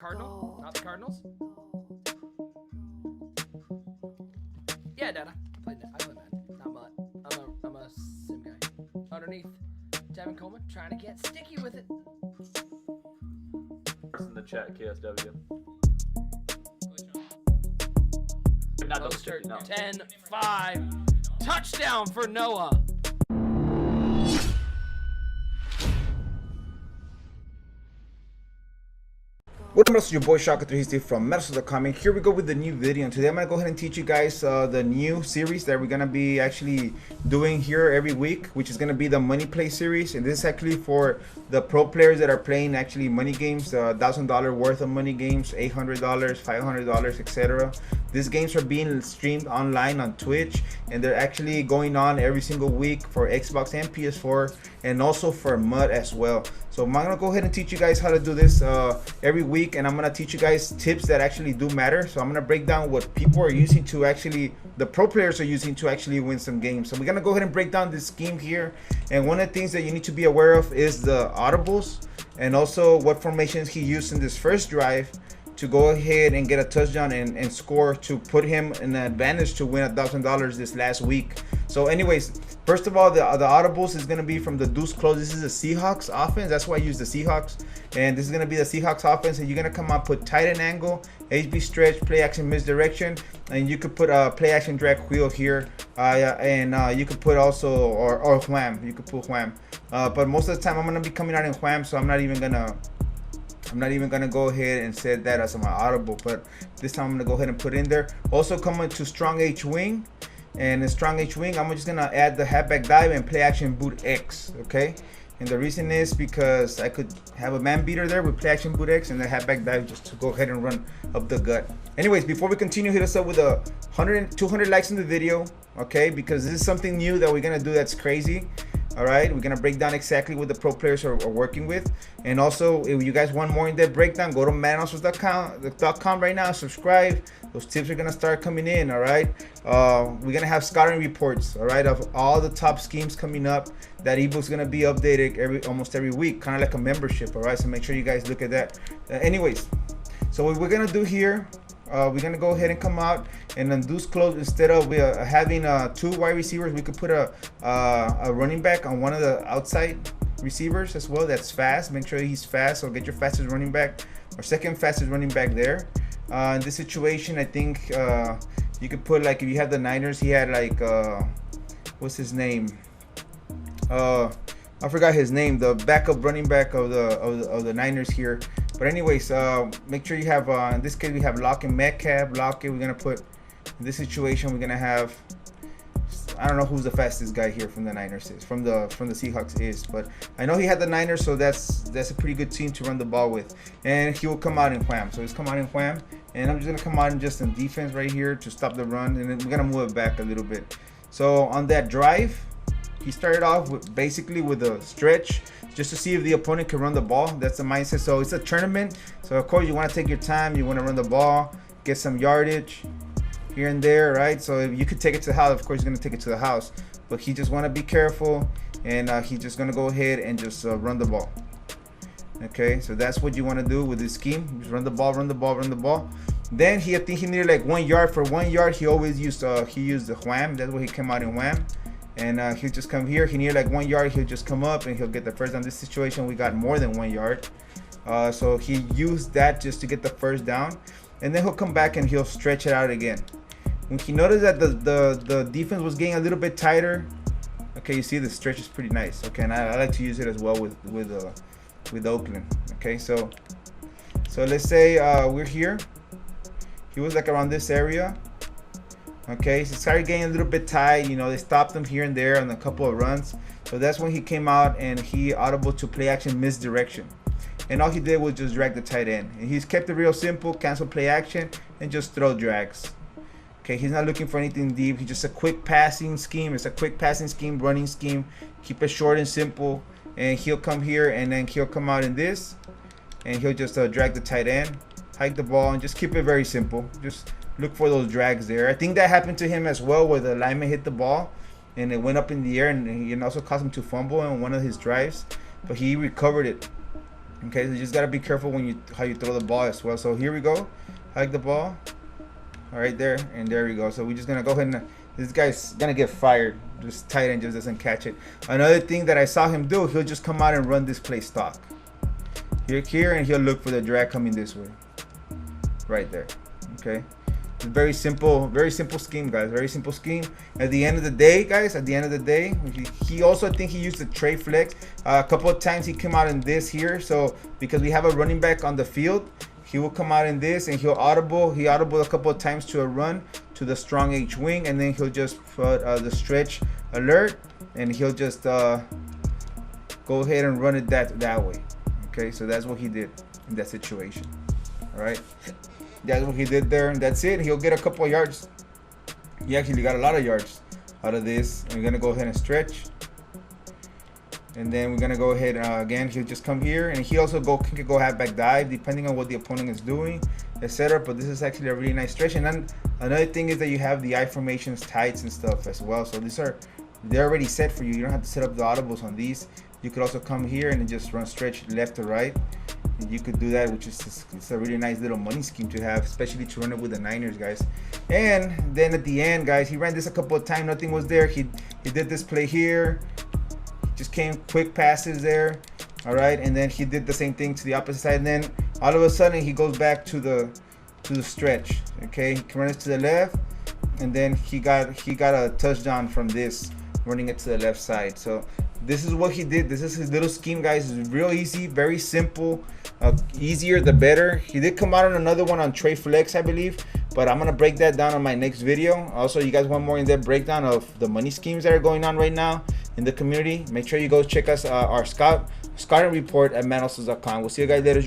Cardinal, not the Cardinals. Yeah, Dad. I play Madden. Not Mutt. I'm a sim guy. Underneath, Devin Coleman trying to get sticky with it. In the chat, KSW. Mostert, 10-5. Touchdown for Noah. What's up, it's your boy Shaka360 from Metal.com, and here we go with the new video. And today I'm gonna go ahead and teach you guys the new series that we're gonna be actually doing here every week, which is gonna be the Money Play series. And this is actually for the pro players that are playing actually money games, $1,000 worth of money games, $800, $500, etc. These games are being streamed online on Twitch, and they're actually going on every single week for Xbox and PS4, and also for MUD as well. So I'm gonna go ahead and teach you guys how to do this every week, and I'm gonna teach you guys tips that actually do matter. So I'm gonna break down what people are using to actually, the pro players are using to actually win some games. So we're gonna go ahead and break down this scheme here. And one of the things that you need to be aware of is the audibles, and also what formations he used in this first drive to go ahead and get a touchdown and score to put him in an advantage to win $1,000 this last week. So anyways, first of all, the audibles is going to be from the Deuce close. This is a Seahawks offense. That's why I use the Seahawks. And this is going to be the Seahawks offense. And you're going to come out, put tight end angle, HB stretch, play action misdirection. And you could put a play action drag wheel here. You could put also, or wham. You could put wham. But most of the time I'm going to be coming out in wham. So I'm not even going to go ahead and set that as my audible, but this time I'm gonna go ahead and put in there. Also coming to strong H wing, and in strong H wing I'm just gonna add the halfback dive and play action boot X. Okay, and the reason is because I could have a man beater there with play action boot X and the halfback dive just to go ahead and run up the gut. Anyways, before we continue, hit us up with 200 likes in the video, okay, because this is something new that we're gonna do that's crazy. All right, we're gonna break down exactly what the pro players are working with. And also, if you guys want more in-depth breakdown, go to madden.com right now, subscribe. Those tips are gonna start coming in. All right, we're gonna have scouting reports, all right, of all the top schemes coming up. That ebook's gonna be updated almost every week, kind of like a membership. All right, so make sure you guys look at that. Anyways, so what we're gonna do here, we're gonna go ahead and come out and then Deuce close. Instead of having two wide receivers, we could put a running back on one of the outside receivers as well. That's fast. Make sure he's fast. So get your fastest running back or second fastest running back there. In this situation, I think you could put, like, if you have the Niners, he had like what's his name? I forgot his name. The backup running back of the Niners here. But anyways, make sure you have, in this case, we have Lockett, Metcalf. Lockett, we're going to put, in this situation, we're going to have, I don't know who's the fastest guy here from the Niners is, from the Seahawks is. But I know he had the Niners, so that's a pretty good team to run the ball with. And he will come out in wham. So he's come out in wham. And I'm just going to come out in just in defense right here to stop the run. And then we're going to move it back a little bit. So on that drive, he started off basically with a stretch, just to see if the opponent can run the ball. That's the mindset. So it's a tournament, so of course you want to take your time. You want to run the ball, get some yardage here and there, right? So if you could take it to the house, of course you're going to take it to the house, but he just want to be careful, and he's just going to go ahead and just run the ball. Okay, so that's what you want to do with this scheme. Just run the ball, run the ball, run the ball. Then I think he needed like 1 yard. For 1 yard, he always used the wham. That's why he came out in wham. And he'll just come here. He needed like 1 yard. He'll just come up and he'll get the first down. This situation, we got more than 1 yard. So he used that just to get the first down. And then he'll come back and he'll stretch it out again. When he noticed that the defense was getting a little bit tighter, okay, you see the stretch is pretty nice. Okay, and I like to use it as well with Oakland. Okay, so let's say we're here. He was like around this area. Okay, so started getting a little bit tight. You know, they stopped him here and there on a couple of runs. So that's when he came out and he audible to play action misdirection. And all he did was just drag the tight end. And he's kept it real simple, cancel play action, and just throw drags. Okay, he's not looking for anything deep. He's just a quick passing scheme. It's a quick passing scheme, running scheme. Keep it short and simple. And he'll come here and then he'll come out in this. And he'll just drag the tight end, hike the ball, and just keep it very simple. Just look for those drags there. I think that happened to him as well, where the lineman hit the ball and it went up in the air, and it also caused him to fumble on one of his drives, but he recovered it. Okay, so you just gotta be careful when how you throw the ball as well. So here we go, hike the ball, all right there, and there we go. So we're just gonna go ahead and this guy's gonna get fired. This tight end just doesn't catch it. Another thing that I saw him do, he'll just come out and run this play stock. Here, and he'll look for the drag coming this way, right there. Okay, it's very simple scheme, guys. Very simple scheme. At the end of the day, guys, he also, I think he used the tray flex. A couple of times he came out in this here. So because we have a running back on the field, he will come out in this and he'll audible. He audible a couple of times to a run to the strong H wing, and then he'll just put the stretch alert, and he'll just go ahead and run it that way. Okay, so that's what he did in that situation. All right, that's what he did there, and that's it. He'll get a couple of yards. He actually got a lot of yards out of this. And we're gonna go ahead and stretch, and then we're gonna go ahead again. He'll just come here, and he also can go halfback dive depending on what the opponent is doing, etc. But this is actually a really nice stretch. And then another thing is that you have the I formations, tights, and stuff as well. So they're already set for you. You don't have to set up the audibles on these. You could also come here and just run stretch left to right. And you could do that, which is it's a really nice little money scheme to have, especially to run it with the Niners, guys. And then at the end, guys, he ran this a couple of times. Nothing was there. He did this play here. Just came quick passes there. All right, and then he did the same thing to the opposite side. And then all of a sudden he goes back to the stretch. Okay, he can run it to the left, and then he got a touchdown from this, running it to the left side. So this is what he did. This is his little scheme, guys. It's real easy, very simple. Easier the better. He did come out on another one on Tray Flex, I believe, but I'm gonna break that down on my next video. Also, you guys want more in-depth breakdown of the money schemes that are going on right now in the community, make sure you go check us our scouting report at madden.com. We'll see you guys later.